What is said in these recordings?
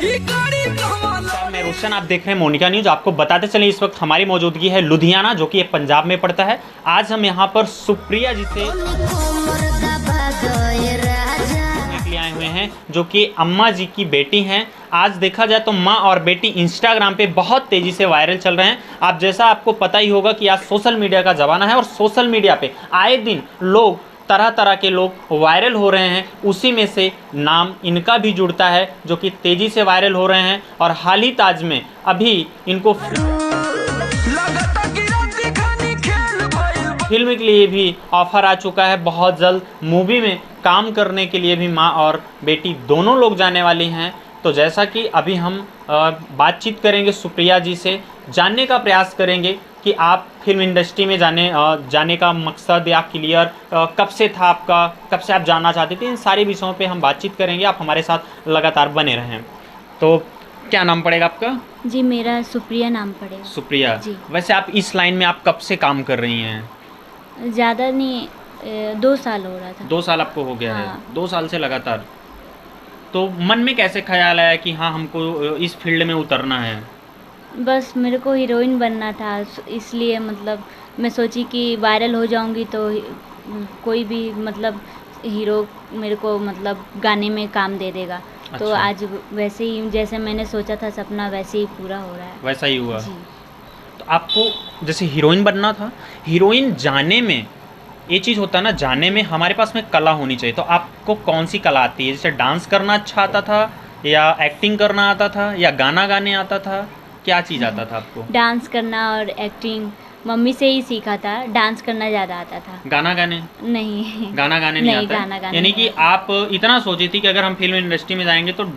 मैं रोशन, आप देख रहे हैं मोनिका न्यूज। आपको बताते चलें इस वक्त हमारी मौजूदगी है लुधियाना, जो कि पंजाब में पड़ता है। आज हम यहाँ पर सुप्रिया जी से लिए आए हुए हैं, जो कि अम्मा जी की बेटी हैं। आज देखा जाए तो माँ और बेटी इंस्टाग्राम पे बहुत तेज़ी से वायरल चल रहे हैं। आप जैसा आपको पता ही होगा कि आज सोशल मीडिया का ज़माना है और सोशल मीडिया पे आए दिन लोग तरह तरह के लोग वायरल हो रहे हैं। उसी में से नाम इनका भी जुड़ता है, जो कि तेज़ी से वायरल हो रहे हैं। और हाल ही ताज में अभी इनको फिल्म के लिए भी ऑफर आ चुका है। बहुत जल्द मूवी में काम करने के लिए भी माँ और बेटी दोनों लोग जाने वाली हैं। तो जैसा कि अभी हम बातचीत करेंगे सुप्रिया जी से, जानने का प्रयास करेंगे कि आप फिल्म इंडस्ट्री में जाने का मकसद या क्लियर कब से था आपका, कब से आप जानना चाहते थे, इन सारे विषयों पे हम बातचीत करेंगे। आप हमारे साथ लगातार बने रहें। तो क्या नाम पड़ेगा आपका? जी, मेरा सुप्रिया नाम पड़ेगा। सुप्रिया जी। वैसे आप इस लाइन में आप कब से काम कर रही हैं? ज़्यादा नहीं, 2 साल हो रहा था। 2 साल आपको हो गया हाँ। है? 2 साल से लगातार। तो मन में कैसे ख्याल आया कि हाँ हमको इस फील्ड में उतरना है? बस मेरे को हीरोइन बनना था, इसलिए मतलब मैं सोची कि वायरल हो जाऊंगी तो कोई भी मतलब हीरो मेरे को मतलब गाने में काम दे देगा। तो अच्छा। आज वैसे ही जैसे मैंने सोचा था सपना, वैसे ही पूरा हो रहा है। वैसा ही हुआ? जी। तो आपको जैसे हीरोइन बनना था, हीरोइन जाने में ये चीज़ होता है ना, जाने में हमारे पास में कला होनी चाहिए। तो आपको कौन सी कला आती है? जैसे डांस करना अच्छा आता था, या एक्टिंग करना आता था, या गाना गाने आता था? क्या चीज़ आता था आपको? डांस करना और एक्टिंग मम्मी से ही सीखा था। डांस करना ज़्यादा आता था। गाना गाने? नहीं। गाना गाने नहीं नहीं, आता है? गाना गाने यानी नहीं कि आप इतना सोची थी कि अगर हम फिल्म इंडस्ट्री में जाएंगे तो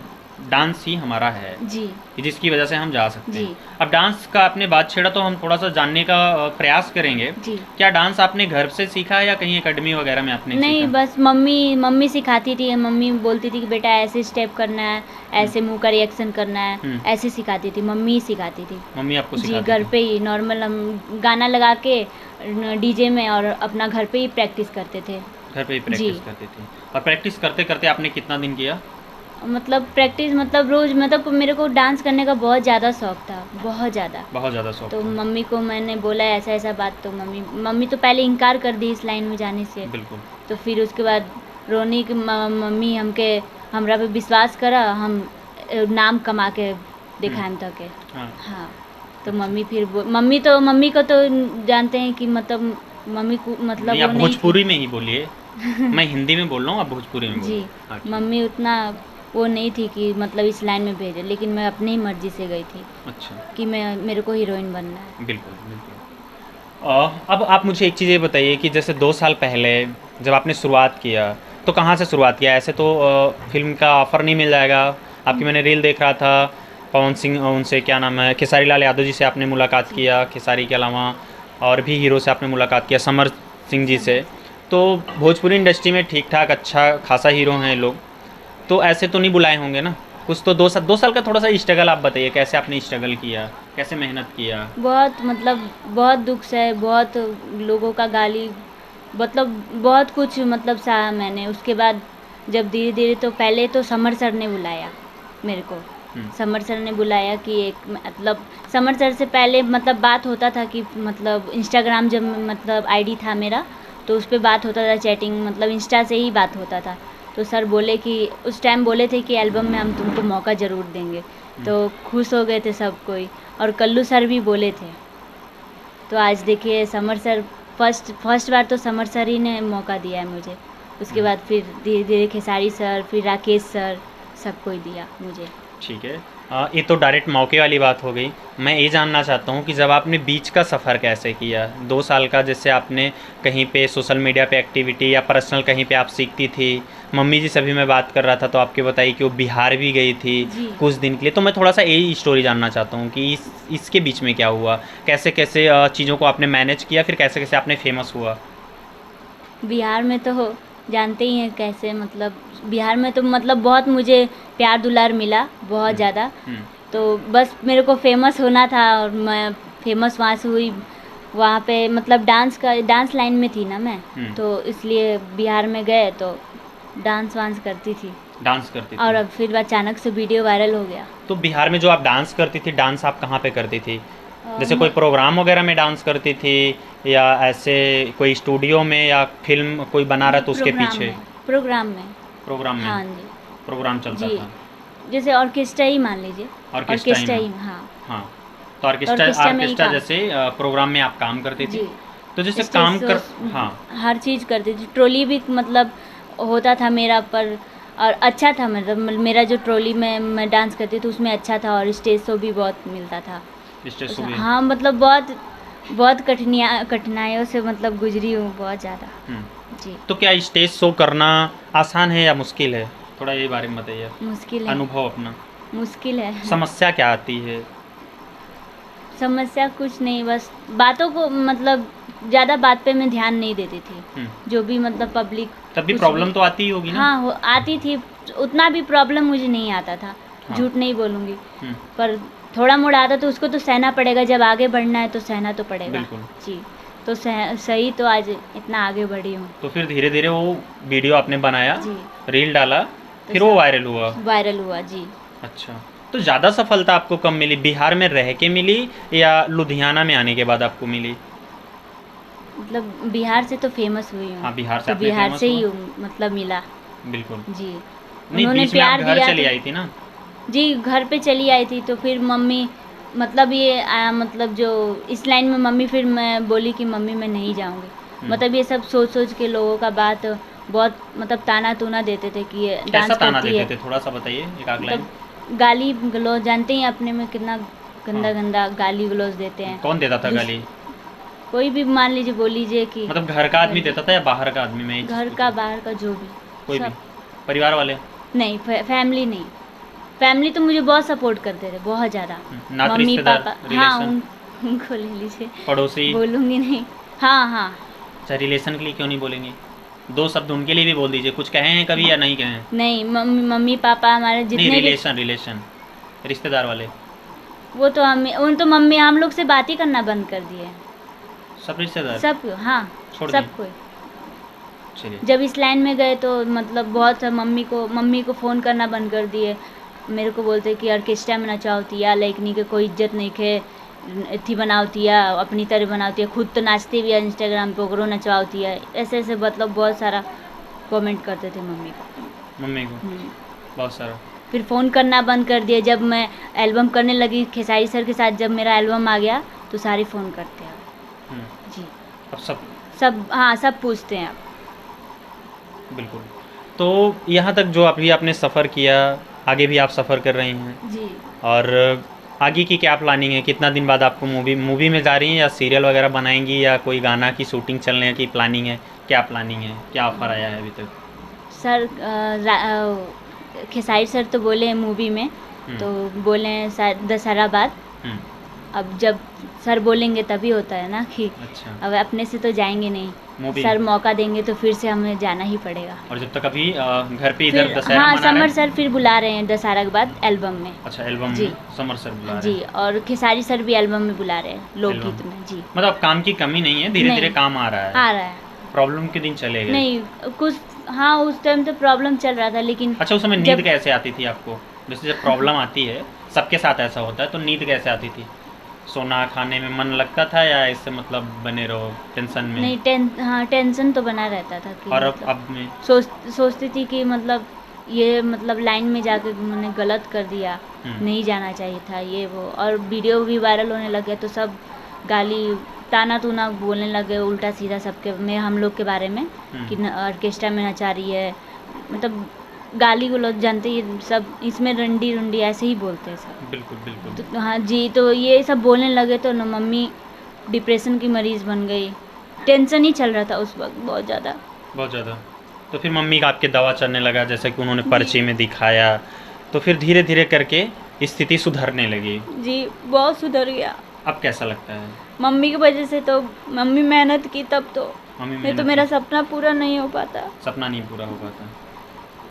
डांस ही हमारा है, जी। जिसकी वजह से हम जा सकते जी। हैं। अब डांस का आपने बात छेड़ा तो हम थोड़ा सा जानने का प्रयास करेंगे। जी। क्या डांस आपने घर से सीखा है या कहीं एकेडमी वगैरह में आपने नहीं, सीखा? बस मम्मी सिखाती थी। मम्मी बोलती थी कि बेटा ऐसे स्टेप करना है, ऐसे मुंह का रिएक्शन करना है, ऐसे सिखाती थी। मम्मी ही सिखाती थी। मम्मी आपको जी, सिखाती घर थी? पे ही नॉर्मल हम गाना लगा के डीजे में और अपना घर पे ही प्रैक्टिस करते थे। घर पे ही प्रैक्टिस जी। करती थी? और प्रैक्टिस करते करते आपने कितना दिन किया? मतलब प्रैक्टिस मतलब रोज़, मतलब मेरे को डांस करने का बहुत ज़्यादा शौक था, बहुत ज़्यादा। बहुत ज़्यादा शौक तो था। मम्मी को मैंने बोला ऐसा ऐसा बात, तो मम्मी तो पहले इनकार कर दी इस लाइन में जाने से। बिल्कुल। तो फिर उसके बाद रोनी की मम्मी हमरा पे विश्वास करा, हम नाम कमा के दिखाएं तक के। हाँ। हाँ। तो मम्मी को तो जानते हैं कि मतलब मम्मी को मतलब नहीं, आप वो नहीं भोजपुरी में ही बोलिए। मैं हिंदी में बोल रहा हूँ, आप भोजपुरी में थी। जी। बोलिए। हाँ, ठीक। मम्मी उतना वो नहीं थी कि मतलब इस लाइन में भेजे, लेकिन मैं अपनी ही मर्जी से गई थी अच्छा। कि मेरे को हीरोइन बनना है। बिल्कुल बिल्कुल। अब आप मुझे एक चीज़ ये बताइए कि जैसे 2 साल पहले जब आपने शुरुआत किया तो कहाँ से शुरुआत किया? ऐसे तो फिल्म का ऑफ़र नहीं मिल जाएगा। आपकी मैंने रील देख रहा था, पवन सिंह उनसे क्या नाम है, खेसारी लाल यादव जी से आपने मुलाकात किया, खेसारी के अलावा और भी हीरो से आपने मुलाकात किया, समर सिंह जी से। तो भोजपुरी इंडस्ट्री में ठीक ठाक अच्छा खासा हीरो हैं लोग, तो ऐसे तो नहीं बुलाए होंगे ना? कुछ तो 2 साल का थोड़ा सा स्ट्रगल आप बताइए, कैसे आपने स्ट्रगल किया, कैसे मेहनत किया? बहुत मतलब बहुत दुख से, बहुत लोगों का गाली, मतलब बहुत कुछ मतलब सहा मैंने। उसके बाद जब धीरे धीरे, तो पहले तो समर सर ने बुलाया मेरे को। समर सर ने बुलाया कि एक मतलब समर सर से पहले मतलब बात होता था कि मतलब इंस्टाग्राम जब मतलब आईडी था मेरा, तो उस पर बात होता था, चैटिंग मतलब इंस्टा से ही बात होता था। तो सर बोले कि उस टाइम बोले थे कि एल्बम में हम तुमको मौका ज़रूर देंगे। तो खुश हो गए थे सब कोई, और कल्लू सर भी बोले थे। तो आज देखिए समर सर फर्स्ट बार तो समर सर ही ने मौका दिया है मुझे। उसके बाद फिर धीरे धीरे खेसारी सर, फिर राकेश सर, सबको ही दिया मुझे। ठीक है। ये तो डायरेक्ट मौके वाली बात हो गई। मैं ये जानना चाहता हूँ कि जब आपने बीच का सफ़र कैसे किया 2 साल का, जैसे आपने कहीं पे सोशल मीडिया पे एक्टिविटी या पर्सनल कहीं पे आप सीखती थी, मम्मी जी से भी मैं बात कर रहा था तो आपके बताई कि वो बिहार भी गई थी कुछ दिन के लिए। तो मैं थोड़ा सा यही स्टोरी जानना चाहता हूँ कि इसके बीच में क्या हुआ, कैसे कैसे चीज़ों को आपने मैनेज किया, फिर कैसे कैसे आपने फेमस हुआ? बिहार में तो जानते ही हैं कैसे, मतलब बिहार में तो मतलब बहुत मुझे प्यार दुलार मिला, बहुत ज़्यादा। तो बस मेरे को फेमस होना था और मैं फेमस वहाँ से हुई। वहाँ पे मतलब डांस लाइन में थी ना मैं, तो इसलिए बिहार में गए तो डांस वांस करती थी। डांस करती और थी। अब फिर अचानक से वीडियो वायरल हो गया। तो बिहार में जो आप डांस करती थी, डांस आप कहाँ पे करती थी? जैसे कोई म- प्रोग्राम वगैरह में डांस करती थी, या ऐसे कोई स्टूडियो में, या फिल्म कोई बना रहा तो उसके प्रोग्राम पीछे? में, प्रोग्राम में। प्रोग्राम में हाँ जी। प्रोग्राम चलता जी, था। जैसे ऑर्केस्ट्रा ही मान लीजिए। ऑर्केस्ट्रा ऑर्केस्ट्रा में। ही, हाँ। हाँ, तो तो ऑर्केस्ट्रा ऑर्केस्ट्रा में ही ऑर्केस्ट्रा काम। जैसे प्रोग्राम में आप काम करती थी। जी, तो जैसे स्टेज काम कर, शोज, हाँ, हर चीज़ करती थी। ट्रॉली भी मतलब होता था मेरा पर, और अच्छा था, मतलब मेरा जो ट्रॉली में मैं डांस करती थी उसमें अच्छा था, और स्टेज शो भी बहुत मिलता था। स्टेज शो भी। हाँ, मतलब बहुत बहुत कठिनाइयों से मतलब गुजरी हूँ बहुत ज़्यादा। हम्म। जी, तो क्या स्टेज शो करना आसान है या मुश्किल है? थोड़ा ये बारे में बताइए, मुश्किल है, अनुभव अपना। मुश्किल है। समस्या क्या आती है? समस्या कुछ नहीं, बस बातों को मतलब ज़्यादा बात पे मैं ध्यान नहीं देती थी। जो भी मतलब पब्लिक तब भी कुछ प्रॉब्लम तो आती ही होगी ना? हाँ, आती थी। उतना भी प्रॉब्लम मुझे नहीं आता था, हाँ। झूठ नहीं बोलूँगी। हम्म, पर थोड़ा मोड़ा आता तो उसको तो सहना पड़ेगा, जब आगे बढ़ना है तो सहना तो पड़ेगा। बिल्कुल। जी, तो सही तो आज इतना आगे बढ़ी हूँ। तो फिर धीरे धीरे वो वीडियो आपने बनाया, जी, रील डाला, तो फिर वो सब वायरल हुआ। वायरल हुआ। जी, अच्छा, तो ज़्यादा सफलता आपको कब मिली? बिहार में रह के मिली या लुधियाना में आने के बाद आपको मिली? मतलब बिहार से तो फेमस हुई हूँ, हाँ, बिहार से तो आपने बिहार फेमस से हुआ। ही मतलब मिला। बिल्कुल। जी, नहीं, उन्होंने बीच में आप प्यार घर दिया चली तो। आई थी ना? जी, घर पे चली आई थी तो फिर मम्मी, मतलब ये मतलब जो इस लाइन में मम्मी, फिर मैं बोली कि मम्मी मैं नहीं जाऊंगी। मतलब ये सब सोच सोच के लोगों का बात बहुत मतलब ताना तूना देते थे कि ये कैसा डांस ताना करती देते है। थे? थोड़ा सा बताइए, एक आध लाइन। मतलब गाली गलौज, जानते ही अपने में कितना हाँ, गंदा गंदा गाली गलौज देते हैं। कौन देता था दूस गाली? कोई भी मान लीजिए, बोल लीजिए कि मतलब घर का आदमी गंदी, देता था या बाहर का आदमी? मैं ये चीज़ घर पूछ का रहा बाहर का जो भी, हूँ। कोई भी? सब। परिवार वाले? नहीं, फैमिली नहीं। फैमिली तो मुझे बहुत सपोर्ट करते थे, बहुत ज़्यादा। नात मम्मी रिश्तेदार, पापा, हाँ, रिलेशन, उनको ले लीजिए, पड़ोसी? बोलूँगी नहीं। हाँ, हाँ। अच्छा, रिलेशन के लिए क्यों नहीं बोलेंगे? दो शब्द उनके लिए भी बोल दीजिए। कुछ कहे हैं कभी या नहीं कहे हैं? नहीं, मम्मी पापा हमारे नहीं, जितने भी, रिलेशन रिलेशन, रिश्तेदार वाले। वो तो मम्मी हम लोग से बात ही करना बंद कर दिए हैं। सब रिश्तेदार सब, हाँ, छोड़ दिए? सब कोई। चलिए। जब इस लाइन में गए तो मतलब बहुत सा मम्मी को फ़ोन करना बंद कर दिए। मेरे को बोलते कि ऑर्केस्ट्रा में नचावती या लइकनी के कोई इज्जत नहीं खे, अथी बनावती है, अपनी तरह बनावती है, खुद तो नाचती भी है इंस्टाग्राम पे, ओकरो नचवावती है। ऐसे ऐसे मतलब बहुत सारा कमेंट करते थे मम्मी को। मम्मी को हम्म। बहुत सारा। फिर फ़ोन करना बंद कर दिया। जब मैं एल्बम करने लगी खेसारी सर के साथ, जब मेरा एल्बम आ गया तो सारे फ़ोन करते हैं अब। हम्म, जी, अब सब। सब, हाँ, सब पूछते हैं अब। बिल्कुल। तो यहाँ तक जो अभी आपने सफ़र किया, आगे भी आप सफ़र कर रही हैं, जी, और आगे की क्या प्लानिंग है? कितना दिन बाद आपको मूवी मूवी में जा रही हैं, या सीरियल वगैरह बनाएंगी, या कोई गाना की शूटिंग चलने की प्लानिंग है? क्या प्लानिंग है? क्या ऑफर आया है अभी तक? सर खेसारी सर तो बोले हैं मूवी में, हम्म, तो बोले हैं शायद दशहरा बाद। हम्म, अब जब सर बोलेंगे तभी होता है ना, कि अच्छा, अब अपने से तो जाएंगे नहीं। मूवी। सर मौका देंगे तो फिर से हमें जाना ही पड़ेगा। और जब तक अभी घर पे इधर फिर दशहरा हाँ, मना रहे समर हैं? सर फिर बुला रहे हैं दशहरा के बाद एल्बम में। अच्छा, एल्बम जी, में समर सर बुला रहे जी, हैं? और खेसारी सर भी एल्बम में बुला रहे हैं, एल्बम, लोकगीत में। जी, मतलब काम की कमी नहीं है, धीरे धीरे नहीं, काम आ रहा है। आ रहा है। प्रॉब्लम के दिन चले गए? नहीं, कुछ, हाँ, उस टाइम तो प्रॉब्लम चल रहा था, लेकिन अच्छा, उस समय नींद जब कैसे आती थी आपको? जैसे जब प्रॉब्लम आती है, सबके साथ ऐसा होता है, तो नींद कैसे आती थी? सोना खाने में मन लगता था, या इससे मतलब बने रहो टेंशन में? नहीं, हाँ, टेंशन तो बना रहता था कि और मतलब अब में? सोचती थी कि मतलब ये मतलब लाइन में जाके उन्होंने गलत कर दिया, हम्म, नहीं जाना चाहिए था, ये वो। और वीडियो भी वायरल होने लगे तो सब गाली ताना तूना बोलने लगे उल्टा सीधा सबके में, हम लोग के बारे में, कि ऑर्केस्ट्रा में नचा रही है, मतलब गाली गलौज, जानते ही सब इसमें रंडी रुंडी ऐसे ही बोलते हैं सब। बिल्कुल बिल्कुल। तो हाँ जी, तो ये सब बोलने लगे तो न मम्मी डिप्रेशन की मरीज़ बन गई। टेंशन ही चल रहा था उस वक़्त बहुत ज़्यादा। बहुत ज़्यादा। तो फिर मम्मी का आपके दवा चलने लगा, जैसे कि उन्होंने जी, पर्ची में दिखाया, तो फिर धीरे धीरे करके स्थिति सुधरने लगी। जी, बहुत सुधर गया। अब कैसा लगता है? मम्मी की वजह से तो, मम्मी मेहनत की तब तो, मम्मी नहीं तो मेहनत मेरा की, सपना पूरा नहीं हो पाता। सपना नहीं पूरा हो पाता।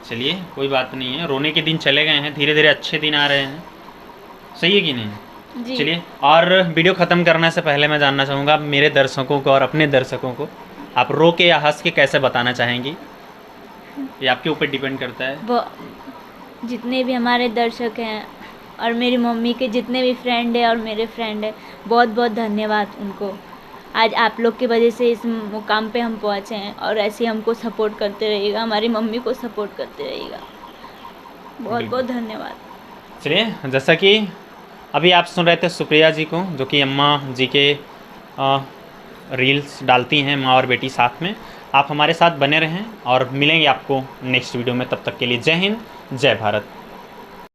चलिए, कोई बात नहीं है, रोने के दिन चले गए हैं, धीरे धीरे अच्छे दिन आ रहे हैं। सही है कि नहीं? जी, चलिए, और वीडियो ख़त्म करने से पहले मैं जानना चाहूँगा, मेरे दर्शकों को और अपने दर्शकों को आप रो के या हंस के कैसे बताना चाहेंगी? ये आपके ऊपर डिपेंड करता है। वो जितने भी हमारे दर्शक हैं और मेरी मम्मी के जितने भी फ्रेंड हैं और मेरे फ्रेंड हैं, बहुत बहुत धन्यवाद उनको। आज आप लोग की वजह से इस मुकाम पे हम पहुँचे हैं और ऐसे ही हमको सपोर्ट करते रहिएगा, हमारी मम्मी को सपोर्ट करते रहिएगा। बहुत बहुत धन्यवाद। चलिए, जैसा कि अभी आप सुन रहे थे सुप्रिया जी को, जो कि अम्मा जी के रील्स डालती हैं, माँ और बेटी साथ में। आप हमारे साथ बने रहें और मिलेंगे आपको नेक्स्ट वीडियो में। तब तक के लिए जय हिंद, जय भारत।